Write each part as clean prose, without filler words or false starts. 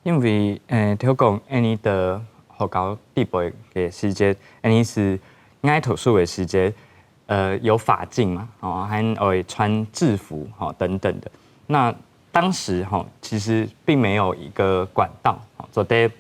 因为听讲你的学校地步的时间，你是应该读书的时间，有法镜嘛，哦，还会穿制服，哦等等的。那当时其实并没有一个管道，做得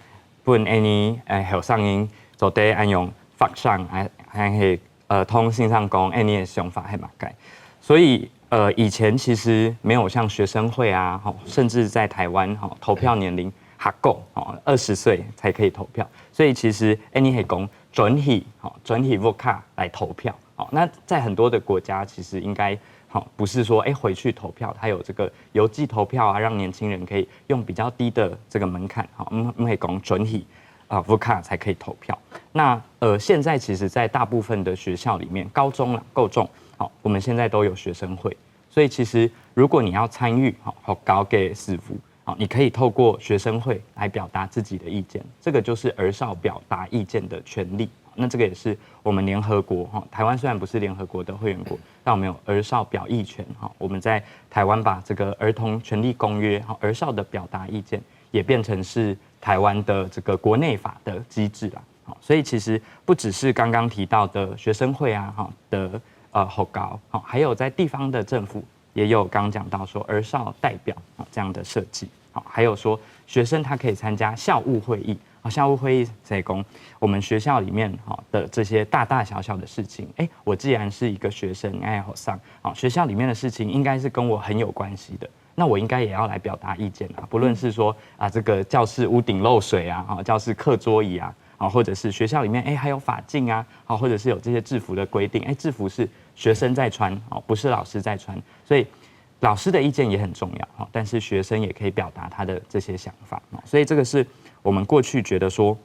本你后上英做得按用法上还是通信上讲你的想法还蛮改，所以以前其实没有像学生会啊，甚至在台湾投票年龄还够20岁才可以投票，所以其实你可以讲准许 vote 卡来投票，那在很多的国家其实应该。不是说回去投票，它有这个邮寄投票啊，让年轻人可以用比较低的这个门槛，我们可以讲准许vote 卡才可以投票。那现在其实，在大部分的学校里面，高中啦、高中，我们现在都有学生会，所以其实如果你要参与搞给师傅，你可以透过学生会来表达自己的意见，这个就是儿少表达意见的权利。那这个也是我们联合国台湾虽然不是联合国的会员国，但我们有儿少表意权我们在台湾把这个儿童权利公约儿少的表达意见也变成是台湾的这个国内法的机制啦。所以其实不只是刚刚提到的学生会啊的学校，还有在地方的政府也有刚刚讲到说儿少代表这样的设计，还有说学生他可以参加校务会议。校务会议在讲我们学校里面的这些大大小小的事情，我既然是一个学生，好上学校里面的事情应该是跟我很有关系的，那我应该也要来表达意见啊，不论是说这个教室屋顶漏水啊，教室课桌椅啊，或者是学校里面还有法镜啊，或者是有这些制服的规定，制服是学生在穿，不是老师在穿，所以老师的意见也很重要，但是学生也可以表达他的这些想法，所以这个是我们过去觉得说，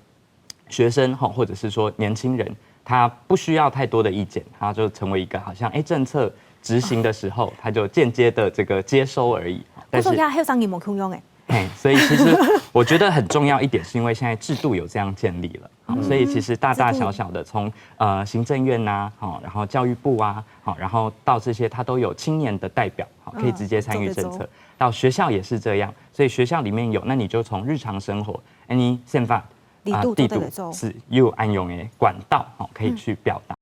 学生或者是说年轻人，他不需要太多的意见，他就成为一个好像政策执行的时候，他就间接的这个接收而已。但是还有商业模空用所以其实我觉得很重要一点，是因为现在制度有这样建立了，所以其实大大小小的从行政院呐，然后教育部啊，然后到这些他都有青年的代表，可以直接参与政策。到学校也是这样，所以学校里面有，那你就从日常生活，你宪法地度是有按用的管道，可以去表达。